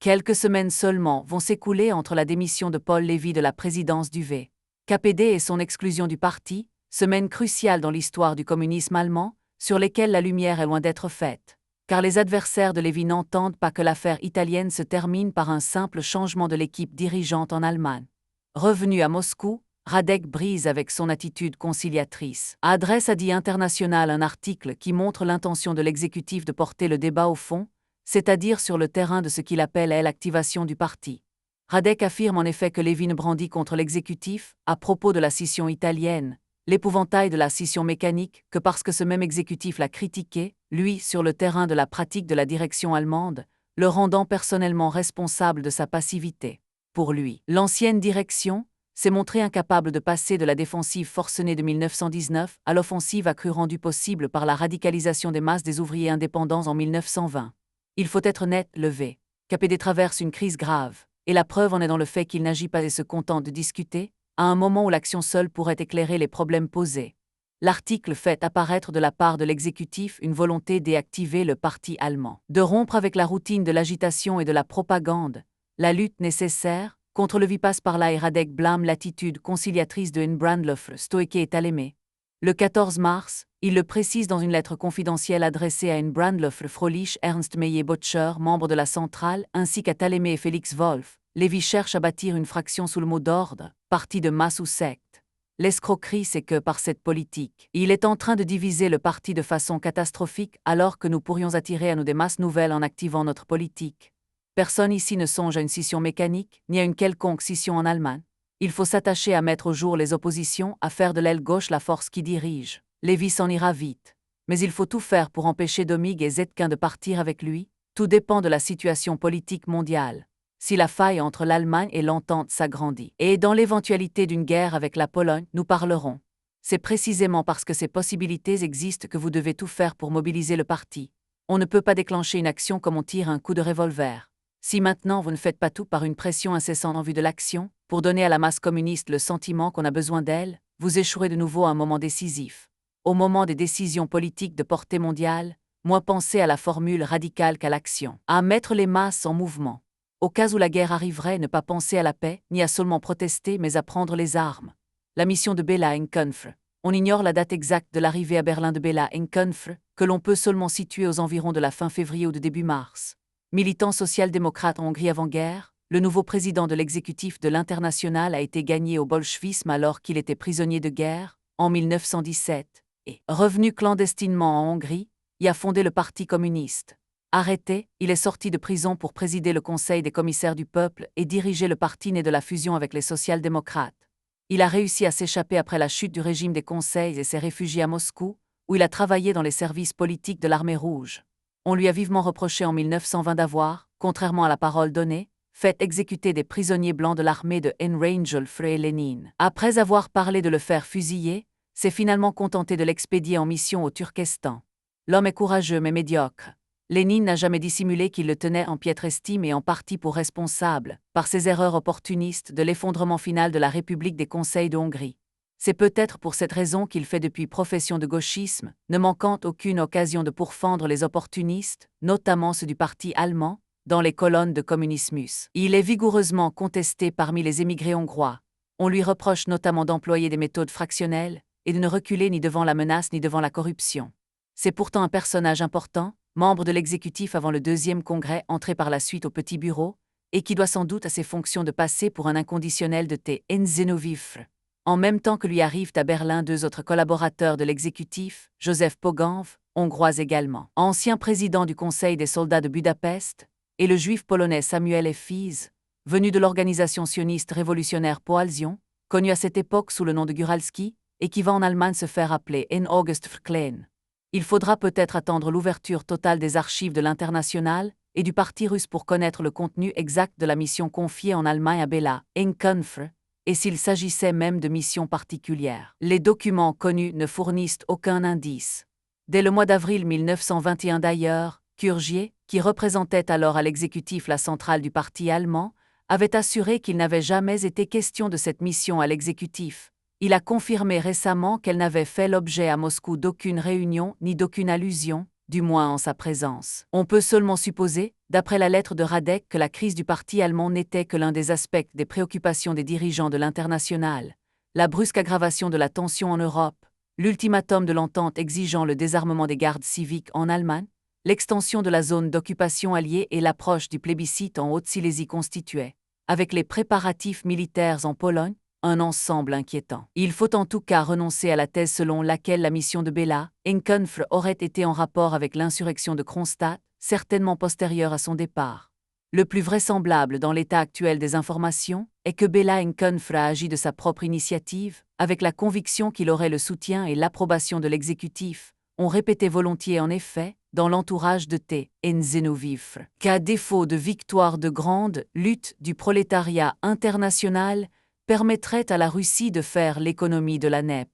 Quelques semaines seulement vont s'écouler entre la démission de Paul Lévy de la présidence du VKPD et son exclusion du parti, semaine cruciale dans l'histoire du communisme allemand, sur lesquelles la lumière est loin d'être faite. Car les adversaires de Lévy n'entendent pas que l'affaire italienne se termine par un simple changement de l'équipe dirigeante en Allemagne. Revenu à Moscou, Radek brise avec son attitude conciliatrice. Adresse à Die International un article qui montre l'intention de l'exécutif de porter le débat au fond, c'est-à-dire sur le terrain de ce qu'il appelle l'activation du parti. Radek affirme en effet que Lévy ne brandit contre l'exécutif, à propos de la scission italienne, l'épouvantail de la scission mécanique, que parce que ce même exécutif l'a critiqué, lui, sur le terrain de la pratique de la direction allemande, le rendant personnellement responsable de sa passivité. Pour lui, l'ancienne direction s'est montrée incapable de passer de la défensive forcenée de 1919 à l'offensive accrue rendue possible par la radicalisation des masses des ouvriers indépendants en 1920. Il faut être net, le VKPD traverse une crise grave, et la preuve en est dans le fait qu'il n'agit pas et se contente de discuter, à un moment où l'action seule pourrait éclairer les problèmes posés. L'article fait apparaître de la part de l'exécutif une volonté d'activer le parti allemand, de rompre avec la routine de l'agitation et de la propagande, la lutte nécessaire contre le passe par là et Radek blâme l'attitude conciliatrice de Brandlöffel, Stoeke et Talémé. Le 14 mars, il le précise dans une lettre confidentielle adressée à Brandlöffel, Froelich, Ernst Meyer-Böttcher, membre de la centrale, ainsi qu'à Talémé et Félix Wolff. Lévy cherche à bâtir une fraction sous le mot d'ordre, parti de masse ou secte. L'escroquerie, c'est que, par cette politique, il est en train de diviser le parti de façon catastrophique alors que nous pourrions attirer à nous des masses nouvelles en activant notre politique. Personne ici ne songe à une scission mécanique, ni à une quelconque scission en Allemagne. Il faut s'attacher à mettre au jour les oppositions, à faire de l'aile gauche la force qui dirige. Lévy s'en ira vite. Mais il faut tout faire pour empêcher Domig et Zetkin de partir avec lui. Tout dépend de la situation politique mondiale. Si la faille entre l'Allemagne et l'entente s'agrandit, et dans l'éventualité d'une guerre avec la Pologne, nous parlerons. C'est précisément parce que ces possibilités existent que vous devez tout faire pour mobiliser le parti. On ne peut pas déclencher une action comme on tire un coup de revolver. Si maintenant vous ne faites pas tout par une pression incessante en vue de l'action, pour donner à la masse communiste le sentiment qu'on a besoin d'elle, vous échouerez de nouveau à un moment décisif. Au moment des décisions politiques de portée mondiale, moins penser à la formule radicale qu'à l'action, à mettre les masses en mouvement. Au cas où la guerre arriverait, ne pas penser à la paix, ni à seulement protester, mais à prendre les armes. La mission de Béla Enkunfl. On ignore la date exacte de l'arrivée à Berlin de Béla Enkunfl, que l'on peut seulement situer aux environs de la fin février ou de début mars. Militant social-démocrate en Hongrie avant-guerre, le nouveau président de l'exécutif de l'Internationale a été gagné au bolchevisme alors qu'il était prisonnier de guerre, en 1917, et, revenu clandestinement en Hongrie, y a fondé le Parti communiste. Arrêté, il est sorti de prison pour présider le Conseil des commissaires du peuple et diriger le parti né de la fusion avec les social-démocrates. Il a réussi à s'échapper après la chute du régime des conseils et s'est réfugié à Moscou, où il a travaillé dans les services politiques de l'Armée rouge. On lui a vivement reproché en 1920 d'avoir, contrairement à la parole donnée, fait exécuter des prisonniers blancs de l'armée de Rangel Frey Lénine. Après avoir parlé de le faire fusiller, s'est finalement contenté de l'expédier en mission au Turkestan. L'homme est courageux mais médiocre. Lénine n'a jamais dissimulé qu'il le tenait en piètre estime et en partie pour responsable, par ses erreurs opportunistes, de l'effondrement final de la République des Conseils de Hongrie. C'est peut-être pour cette raison qu'il fait depuis profession de gauchisme, ne manquant aucune occasion de pourfendre les opportunistes, notamment ceux du parti allemand, dans les colonnes de Communismus. Il est vigoureusement contesté parmi les émigrés hongrois. On lui reproche notamment d'employer des méthodes fractionnelles et de ne reculer ni devant la menace ni devant la corruption. C'est pourtant un personnage important, membre de l'exécutif avant le deuxième congrès entré par la suite au petit bureau, et qui doit sans doute à ses fonctions de passer pour un inconditionnel de Zénovifre. En même temps que lui arrivent à Berlin deux autres collaborateurs de l'exécutif, Joseph Poganv, hongrois également, ancien président du Conseil des soldats de Budapest, et le juif polonais Samuel Fies, venu de l'organisation sioniste révolutionnaire Poalzion, connu à cette époque sous le nom de Guralski, et qui va en Allemagne se faire appeler August Verklein. Il faudra peut-être attendre l'ouverture totale des archives de l'Internationale et du Parti russe pour connaître le contenu exact de la mission confiée en Allemagne à Béla Enkunfl, et s'il s'agissait même de missions particulières. Les documents connus ne fournissent aucun indice. Dès le mois d'avril 1921 d'ailleurs, Curgier, qui représentait alors à l'exécutif la centrale du parti allemand, avait assuré qu'il n'avait jamais été question de cette mission à l'exécutif. Il a confirmé récemment qu'elle n'avait fait l'objet à Moscou d'aucune réunion ni d'aucune allusion, du moins en sa présence. On peut seulement supposer, d'après la lettre de Radek, que la crise du parti allemand n'était que l'un des aspects des préoccupations des dirigeants de l'international. La brusque aggravation de la tension en Europe, l'ultimatum de l'entente exigeant le désarmement des gardes civiques en Allemagne, l'extension de la zone d'occupation alliée et l'approche du plébiscite en Haute-Silésie constituaient, avec les préparatifs militaires en Pologne, un ensemble inquiétant. Il faut en tout cas renoncer à la thèse selon laquelle la mission de Béla Kempfer aurait été en rapport avec l'insurrection de Kronstadt, certainement postérieure à son départ. Le plus vraisemblable dans l'état actuel des informations est que Béla Kempfer a agi de sa propre initiative, avec la conviction qu'il aurait le soutien et l'approbation de l'exécutif. On répétait volontiers en effet, dans l'entourage de T. Zenowivre, qu'à défaut de victoire de grande lutte du prolétariat international, permettrait à la Russie de faire l'économie de la NEP.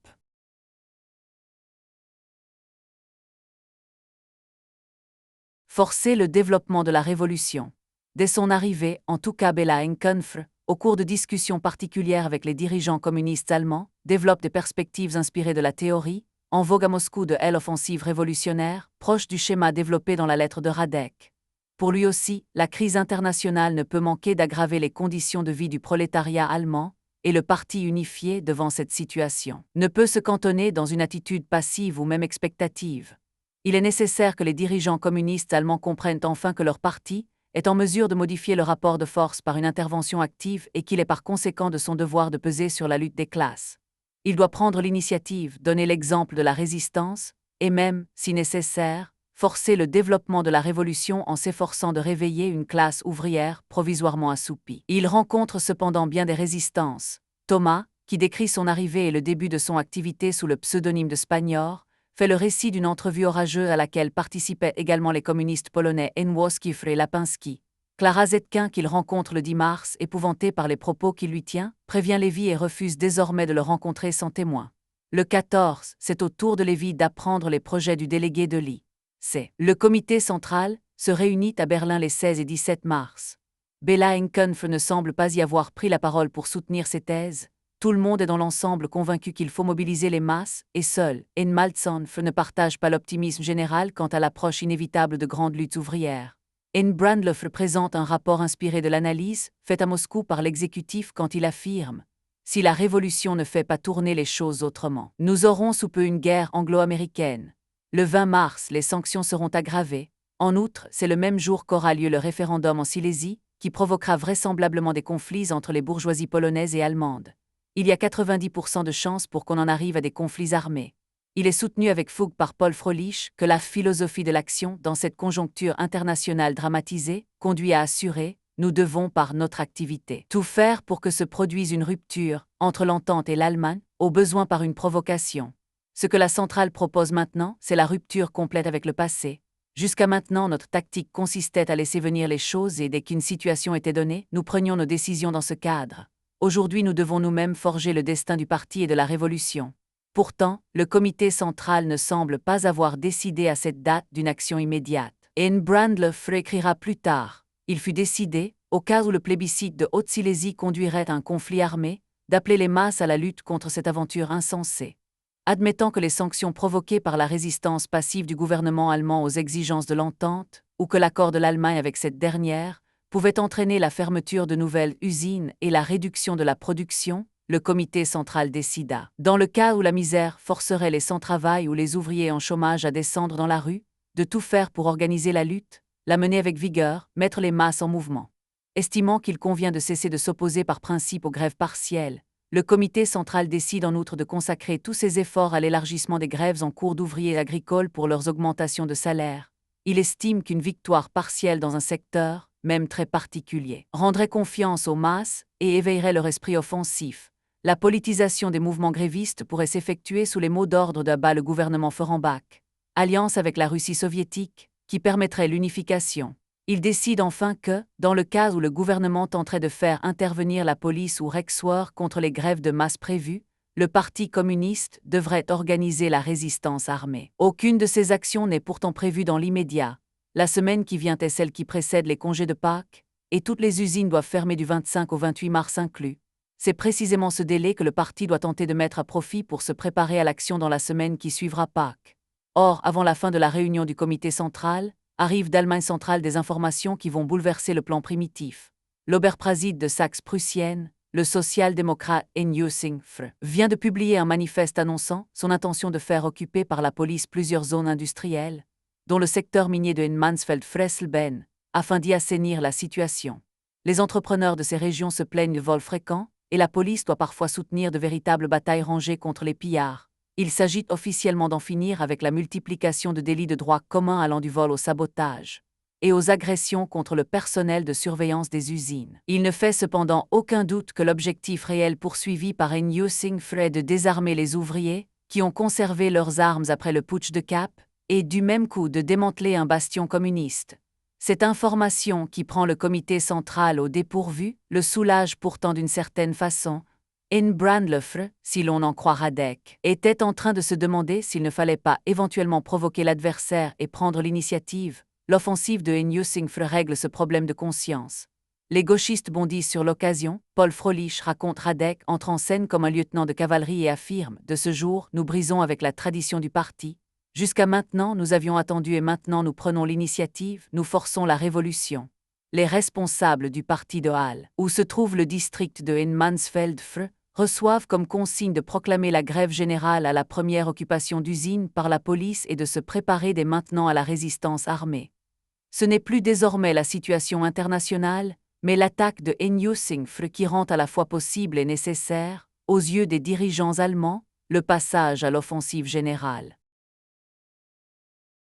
Forcer le développement de la révolution. Dès son arrivée, en tout cas Béla Kempfer, au cours de discussions particulières avec les dirigeants communistes allemands, développe des perspectives inspirées de la théorie, en vogue à Moscou de l'offensive révolutionnaire, proche du schéma développé dans la lettre de Radek. Pour lui aussi, la crise internationale ne peut manquer d'aggraver les conditions de vie du prolétariat allemand, et le parti unifié devant cette situation ne peut se cantonner dans une attitude passive ou même expectative. Il est nécessaire que les dirigeants communistes allemands comprennent enfin que leur parti est en mesure de modifier le rapport de force par une intervention active et qu'il est par conséquent de son devoir de peser sur la lutte des classes. Il doit prendre l'initiative, donner l'exemple de la résistance, et même, si nécessaire, forcer le développement de la révolution en s'efforçant de réveiller une classe ouvrière provisoirement assoupie. Il rencontre cependant bien des résistances. Thomas, qui décrit son arrivée et le début de son activité sous le pseudonyme de Spagnor, fait le récit d'une entrevue orageuse à laquelle participaient également les communistes polonais Enwoskifre et Lapinski. Clara Zetkin, qu'il rencontre le 10 mars, épouvantée par les propos qu'il lui tient, prévient Lévy et refuse désormais de le rencontrer sans témoin. Le 14, c'est au tour de Lévy d'apprendre les projets du délégué de l'I.C. Le comité central se réunit à Berlin les 16 et 17 mars. Béla Kempfer ne semble pas y avoir pris la parole pour soutenir ses thèses. Tout le monde est dans l'ensemble convaincu qu'il faut mobiliser les masses, et seul Maltzonf ne partage pas l'optimisme général quant à l'approche inévitable de grandes luttes ouvrières. Brandloff présente un rapport inspiré de l'analyse faite à Moscou par l'exécutif quand il affirme « Si la révolution ne fait pas tourner les choses autrement, nous aurons sous peu une guerre anglo-américaine. Le 20 mars, les sanctions seront aggravées. En outre, c'est le même jour qu'aura lieu le référendum en Silésie, qui provoquera vraisemblablement des conflits entre les bourgeoisies polonaises et allemandes. Il y a 90% de chances pour qu'on en arrive à des conflits armés. » Il est soutenu avec fougue par Paul Froelich que la philosophie de l'action dans cette conjoncture internationale dramatisée conduit à assurer « Nous devons par notre activité tout faire pour que se produise une rupture entre l'entente et l'Allemagne, au besoin par une provocation. » Ce que la centrale propose maintenant, c'est la rupture complète avec le passé. Jusqu'à maintenant, notre tactique consistait à laisser venir les choses et dès qu'une situation était donnée, nous prenions nos décisions dans ce cadre. Aujourd'hui, nous devons nous-mêmes forger le destin du parti et de la révolution. Pourtant, le comité central ne semble pas avoir décidé à cette date d'une action immédiate. Brandloff écrira plus tard. Il fut décidé, au cas où le plébiscite de Haute-Silésie conduirait à un conflit armé, d'appeler les masses à la lutte contre cette aventure insensée. Admettant que les sanctions provoquées par la résistance passive du gouvernement allemand aux exigences de l'entente, ou que l'accord de l'Allemagne avec cette dernière, pouvait entraîner la fermeture de nouvelles usines et la réduction de la production, le comité central décida, dans le cas où la misère forcerait les sans-travail ou les ouvriers en chômage à descendre dans la rue, de tout faire pour organiser la lutte, la mener avec vigueur, mettre les masses en mouvement. Estimant qu'il convient de cesser de s'opposer par principe aux grèves partielles, le comité central décide en outre de consacrer tous ses efforts à l'élargissement des grèves en cours d'ouvriers agricoles pour leurs augmentations de salaire. Il estime qu'une victoire partielle dans un secteur, même très particulier, rendrait confiance aux masses et éveillerait leur esprit offensif. La politisation des mouvements grévistes pourrait s'effectuer sous les mots d'ordre d'abat le gouvernement Feuerbach. Alliance avec la Russie soviétique, qui permettrait l'unification. Il décide enfin que, dans le cas où le gouvernement tenterait de faire intervenir la police ou Reichswehr contre les grèves de masse prévues, le Parti communiste devrait organiser la résistance armée. Aucune de ces actions n'est pourtant prévue dans l'immédiat. La semaine qui vient est celle qui précède les congés de Pâques, et toutes les usines doivent fermer du 25 au 28 mars inclus. C'est précisément ce délai que le parti doit tenter de mettre à profit pour se préparer à l'action dans la semaine qui suivra Pâques. Or, avant la fin de la réunion du comité central, arrivent d'Allemagne centrale des informations qui vont bouleverser le plan primitif. L'Oberpräsident de Saxe-Prussienne, le social-démocrate Ensing Fr, vient de publier un manifeste annonçant son intention de faire occuper par la police plusieurs zones industrielles, dont le secteur minier de Mansfeld-Fresselben, afin d'y assainir la situation. Les entrepreneurs de ces régions se plaignent de vols fréquents, et la police doit parfois soutenir de véritables batailles rangées contre les pillards. Il s'agit officiellement d'en finir avec la multiplication de délits de droit commun allant du vol au sabotage et aux agressions contre le personnel de surveillance des usines. Il ne fait cependant aucun doute que l'objectif réel poursuivi par Ensing Fr est de désarmer les ouvriers, qui ont conservé leurs armes après le putsch de Cap, et du même coup de démanteler un bastion communiste. Cette information qui prend le comité central au dépourvu le soulage pourtant d'une certaine façon. Brandlefre, si l'on en croit Radek, était en train de se demander s'il ne fallait pas éventuellement provoquer l'adversaire et prendre l'initiative. L'offensive de Ensing Fr règle ce problème de conscience. Les gauchistes bondissent sur l'occasion. Paul Froelich raconte Radek entre en scène comme un lieutenant de cavalerie et affirme « De ce jour, nous brisons avec la tradition du parti. Jusqu'à maintenant, nous avions attendu et maintenant nous prenons l'initiative, nous forçons la révolution. » Les responsables du parti de Halle, où se trouve le district de Mansfeld-Fr, reçoivent comme consigne de proclamer la grève générale à la première occupation d'usine par la police et de se préparer dès maintenant à la résistance armée. Ce n'est plus désormais la situation internationale, mais l'attaque de Ensing Fr qui rend à la fois possible et nécessaire, aux yeux des dirigeants allemands, le passage à l'offensive générale.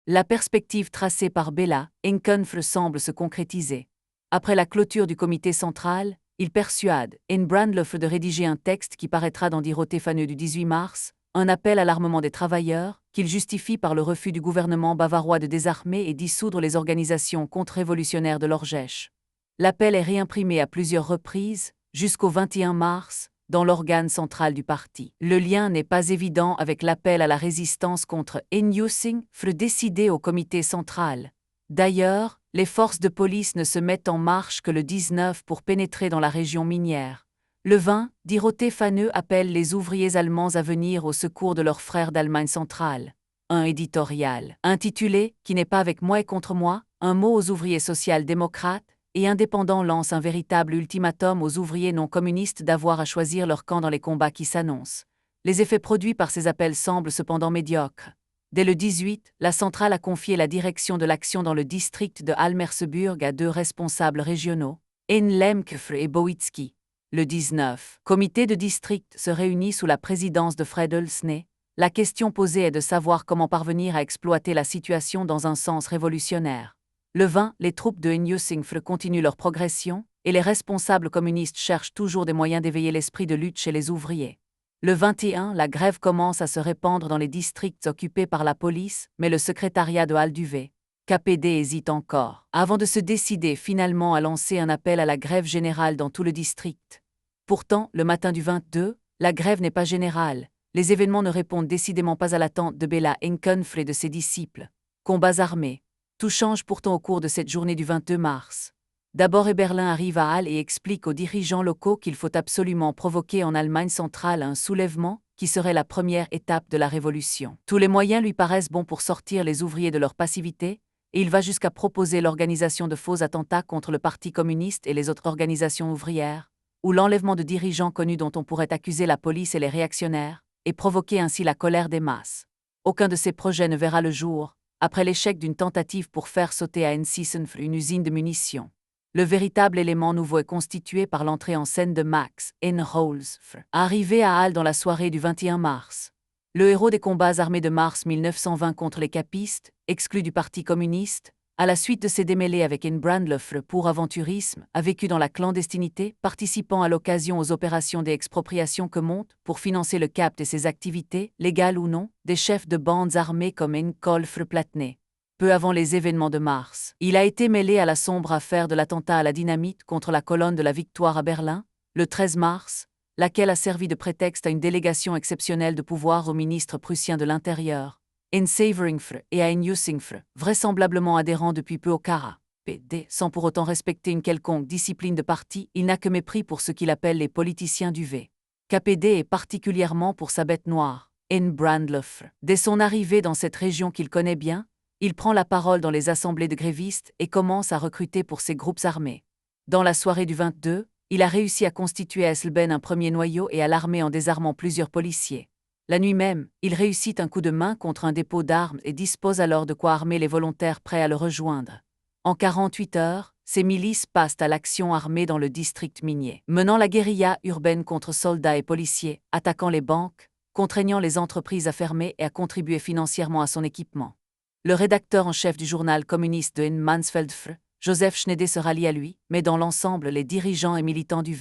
La perspective tracée par Bella Fr semble se concrétiser. Après la clôture du comité central, il persuade Brandlefre de rédiger un texte qui paraîtra dans Die Rote Fahne du 18 mars, un appel à l'armement des travailleurs, qu'il justifie par le refus du gouvernement bavarois de désarmer et dissoudre les organisations contre-révolutionnaires de l'Orgesch. L'appel est réimprimé à plusieurs reprises, jusqu'au 21 mars, dans l'organe central du parti. Le lien n'est pas évident avec l'appel à la résistance contre Ensing Fr décidé au comité central. D'ailleurs, les forces de police ne se mettent en marche que le 19 pour pénétrer dans la région minière. Le 20, Die Rote Fahne appelle les ouvriers allemands à venir au secours de leurs frères d'Allemagne centrale. Un éditorial, intitulé « Qui n'est pas avec moi et contre moi », un mot aux ouvriers social-démocrates et indépendants lance un véritable ultimatum aux ouvriers non communistes d'avoir à choisir leur camp dans les combats qui s'annoncent. Les effets produits par ces appels semblent cependant médiocres. Dès le 18, la centrale a confié la direction de l'action dans le district de Halle-Merseburg à deux responsables régionaux, Lemkefr et Bowitzki. Le 19, comité de district se réunit sous la présidence de Friedel Snee. La question posée est de savoir comment parvenir à exploiter la situation dans un sens révolutionnaire. Le 20, les troupes de Ensing Fr continuent leur progression, et les responsables communistes cherchent toujours des moyens d'éveiller l'esprit de lutte chez les ouvriers. Le 21, la grève commence à se répandre dans les districts occupés par la police, mais le secrétariat de Halle-Duvet, KPD hésite encore, avant de se décider finalement à lancer un appel à la grève générale dans tout le district. Pourtant, le matin du 22, la grève n'est pas générale, les événements ne répondent décidément pas à l'attente de Bella Fr et de ses disciples. Combats armés. Tout change pourtant au cours de cette journée du 22 mars. D'abord Eberlin arrive à Halle et explique aux dirigeants locaux qu'il faut absolument provoquer en Allemagne centrale un soulèvement qui serait la première étape de la révolution. Tous les moyens lui paraissent bons pour sortir les ouvriers de leur passivité, et il va jusqu'à proposer l'organisation de faux attentats contre le Parti communiste et les autres organisations ouvrières, ou l'enlèvement de dirigeants connus dont on pourrait accuser la police et les réactionnaires, et provoquer ainsi la colère des masses. Aucun de ces projets ne verra le jour, après l'échec d'une tentative pour faire sauter à Ensing Fr une usine de munitions. Le véritable élément nouveau est constitué par l'entrée en scène de Max Holzfr, arrivé à Halle dans la soirée du 21 mars. Le héros des combats armés de mars 1920 contre les capistes, exclu du Parti communiste, à la suite de ses démêlés avec Brandlefre pour aventurisme, a vécu dans la clandestinité, participant à l'occasion aux opérations d'expropriation que montent, pour financer le CAPT et ses activités, légales ou non, des chefs de bandes armées comme Kolfr Platné. Peu avant les événements de mars, il a été mêlé à la sombre affaire de l'attentat à la dynamite contre la colonne de la Victoire à Berlin, le 13 mars, laquelle a servi de prétexte à une délégation exceptionnelle de pouvoir au ministre prussien de l'Intérieur, Ensing Fr et à Ensing Fr, vraisemblablement adhérent depuis peu au KPD, sans pour autant respecter une quelconque discipline de parti, il n'a que mépris pour ce qu'il appelle les politiciens du V. KPD est particulièrement pour sa bête noire, en Brandlöf. Dès son arrivée dans cette région qu'il connaît bien, il prend la parole dans les assemblées de grévistes et commence à recruter pour ses groupes armés. Dans la soirée du 22, il a réussi à constituer à Esselben un premier noyau et à l'armer en désarmant plusieurs policiers. La nuit même, il réussit un coup de main contre un dépôt d'armes et dispose alors de quoi armer les volontaires prêts à le rejoindre. En 48 heures, ces milices passent à l'action armée dans le district minier, menant la guérilla urbaine contre soldats et policiers, attaquant les banques, contraignant les entreprises à fermer et à contribuer financièrement à son équipement. Le rédacteur en chef du journal communiste de Mansfeldfr, Joseph Schneider, se rallie à lui, mais dans l'ensemble, les dirigeants et militants du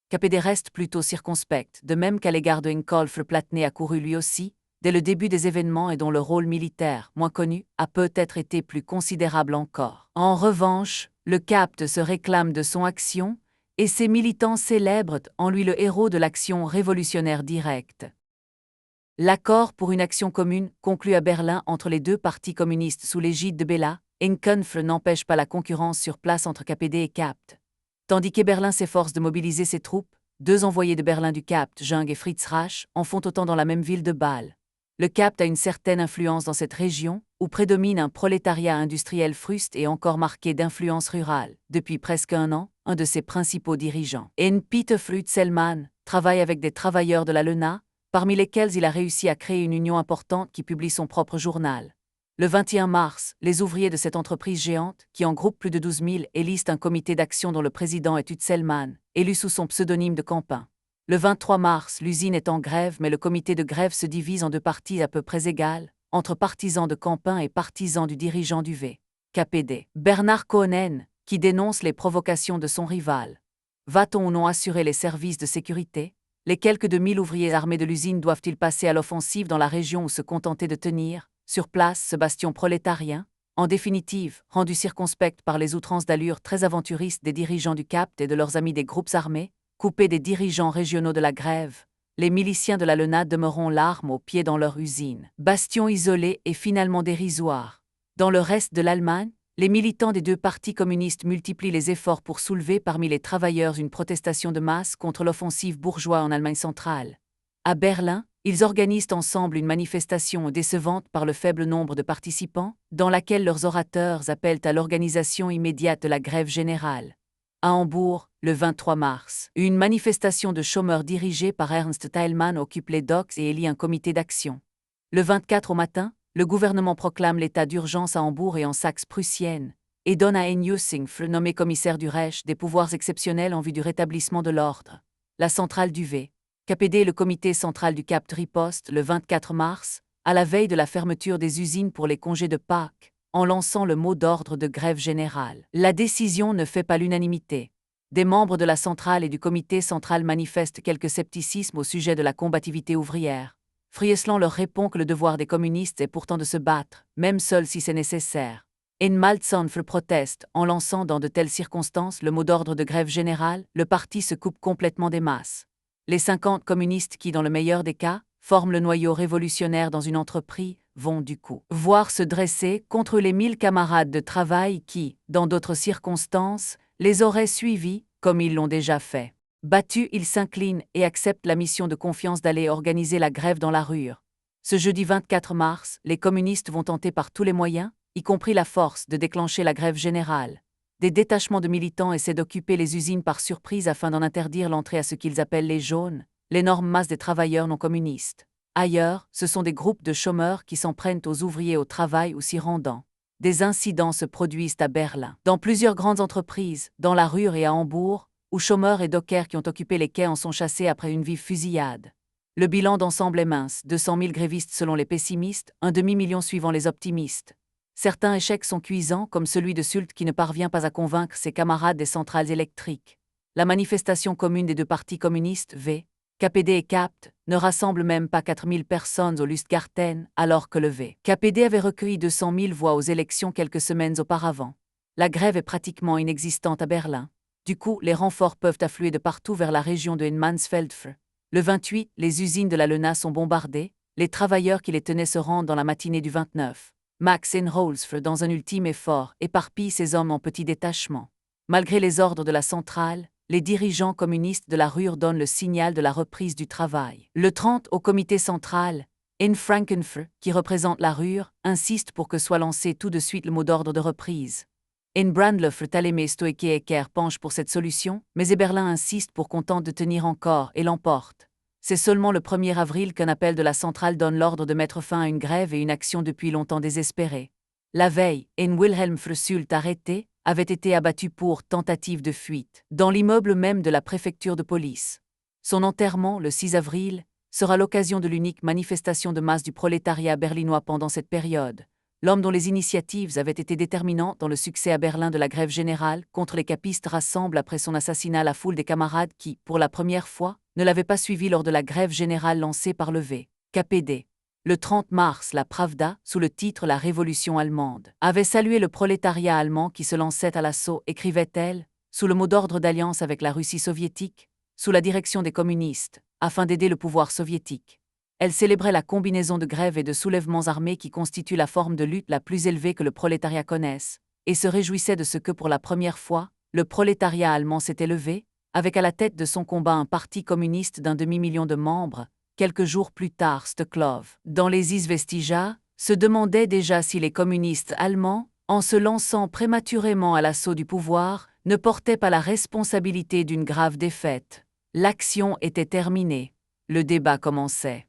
KPD restent plutôt circonspects, de même qu'à l'égard de Ingolf Platné accouru lui aussi, dès le début des événements et dont le rôle militaire, moins connu, a peut-être été plus considérable encore. En revanche, le CAPT se réclame de son action, et ses militants célèbrent en lui le héros de l'action révolutionnaire directe. L'accord pour une action commune, conclu à Berlin entre les deux partis communistes sous l'égide de Béla, Kampf n'empêche pas la concurrence sur place entre KPD et CAPT. Tandis que Berlin s'efforce de mobiliser ses troupes, deux envoyés de Berlin du CAPT, Jung et Fritz Rasch, en font autant dans la même ville de Bâle. Le CAPT a une certaine influence dans cette région, où prédomine un prolétariat industriel fruste et encore marqué d'influence rurale. Depuis presque un an, un de ses principaux dirigeants, Peter Frutzelmann, travaille avec des travailleurs de la LENA, parmi lesquels il a réussi à créer une union importante qui publie son propre journal. Le 21 mars, les ouvriers de cette entreprise géante, qui en groupe plus de 12 000, élisent un comité d'action dont le président est Hutzelmann, élu sous son pseudonyme de Campin. Le 23 mars, l'usine est en grève, mais le comité de grève se divise en deux parties à peu près égales, entre partisans de Campin et partisans du dirigeant du KPD, Bernard Cohnen, qui dénonce les provocations de son rival. Va-t-on ou non assurer les services de sécurité? Les quelques 2000 ouvriers armés de l'usine doivent-ils passer à l'offensive dans la région ou se contenter de tenir, sur place, ce bastion prolétarien? En définitive, rendu circonspect par les outrances d'allure très aventuristes des dirigeants du CAPT et de leurs amis des groupes armés, coupés des dirigeants régionaux de la grève, les miliciens de la LENA demeureront l'arme au pied dans leur usine. Bastion isolé et finalement dérisoire. Dans le reste de l'Allemagne, les militants des deux partis communistes multiplient les efforts pour soulever parmi les travailleurs une protestation de masse contre l'offensive bourgeoise en Allemagne centrale. À Berlin, ils organisent ensemble une manifestation décevante par le faible nombre de participants, dans laquelle leurs orateurs appellent à l'organisation immédiate de la grève générale. À Hambourg, le 23 mars, une manifestation de chômeurs dirigée par Ernst Thälmann occupe les docks et élit un comité d'action. Le 24 au matin, le gouvernement proclame l'état d'urgence à Hambourg et en Saxe prussienne, et donne à Jussingf, nommé commissaire du Reich, des pouvoirs exceptionnels en vue du rétablissement de l'ordre. La centrale du KPD et le comité central du CAPT riposte le 24 mars, à la veille de la fermeture des usines pour les congés de Pâques, en lançant le mot d'ordre de grève générale. La décision ne fait pas l'unanimité. Des membres de la centrale et du comité central manifestent quelque scepticisme au sujet de la combativité ouvrière. Friesland leur répond que le devoir des communistes est pourtant de se battre, même seul si c'est nécessaire. Maltzonf proteste, en lançant dans de telles circonstances le mot d'ordre de grève générale, le parti se coupe complètement des masses. Les 50 communistes qui, dans le meilleur des cas, forment le noyau révolutionnaire dans une entreprise, vont du coup voir se dresser contre les 1000 camarades de travail qui, dans d'autres circonstances, les auraient suivis, comme ils l'ont déjà fait. Battus, ils s'inclinent et acceptent la mission de confiance d'aller organiser la grève dans la rue. Ce jeudi 24 mars, les communistes vont tenter par tous les moyens, y compris la force, de déclencher la grève générale. Des détachements de militants essaient d'occuper les usines par surprise afin d'en interdire l'entrée à ce qu'ils appellent les jaunes, l'énorme masse des travailleurs non communistes. Ailleurs, ce sont des groupes de chômeurs qui s'en prennent aux ouvriers au travail ou s'y rendant. Des incidents se produisent à Berlin, dans plusieurs grandes entreprises, dans la Ruhr et à Hambourg, où chômeurs et dockers qui ont occupé les quais en sont chassés après une vive fusillade. Le bilan d'ensemble est mince, 200 000 grévistes selon les pessimistes, un demi-million suivant les optimistes. Certains échecs sont cuisants, comme celui de Sult qui ne parvient pas à convaincre ses camarades des centrales électriques. La manifestation commune des deux partis communistes, KPD et CAPT, ne rassemble même pas 4000 personnes au Lustgarten, alors que le KPD avait recueilli 200 000 voix aux élections quelques semaines auparavant. La grève est pratiquement inexistante à Berlin. Du coup, les renforts peuvent affluer de partout vers la région de Mansfeldfr. Le 28, les usines de la LENA sont bombardées, les travailleurs qui les tenaient se rendent dans la matinée du 29. Max Enholzfr, dans un ultime effort, éparpille ses hommes en petits détachements. Malgré les ordres de la centrale, les dirigeants communistes de la Ruhr donnent le signal de la reprise du travail. Le 30, au comité central, In Frankenfur, qui représente la rure, insiste pour que soit lancé tout de suite le mot d'ordre de reprise. In Brandlöffer Talemé Stoeke Eker penche pour cette solution, mais Eberlin insiste pour qu'on tente de tenir encore et l'emporte. C'est seulement le 1er avril qu'un appel de la centrale donne l'ordre de mettre fin à une grève et une action depuis longtemps désespérée. La veille, In Wilhelm Frusult arrêté, avait été abattu pour tentative de fuite, dans l'immeuble même de la préfecture de police. Son enterrement, le 6 avril, sera l'occasion de l'unique manifestation de masse du prolétariat berlinois pendant cette période. L'homme dont les initiatives avaient été déterminantes dans le succès à Berlin de la grève générale contre les capistes rassemble après son assassinat la foule des camarades qui, pour la première fois, ne l'avaient pas suivi lors de la grève générale lancée par le V.K.P.D. Le 30 mars, la Pravda, sous le titre La Révolution allemande, avait salué le prolétariat allemand qui se lançait à l'assaut, écrivait-elle, sous le mot d'ordre d'alliance avec la Russie soviétique, sous la direction des communistes, afin d'aider le pouvoir soviétique. Elle célébrait la combinaison de grèves et de soulèvements armés qui constitue la forme de lutte la plus élevée que le prolétariat connaisse, et se réjouissait de ce que pour la première fois, le prolétariat allemand s'était levé, avec à la tête de son combat un parti communiste d'un demi-million de membres. Quelques jours plus tard, Stoklov, dans les Izvestija, se demandait déjà si les communistes allemands, en se lançant prématurément à l'assaut du pouvoir, ne portaient pas la responsabilité d'une grave défaite. L'action était terminée. Le débat commençait.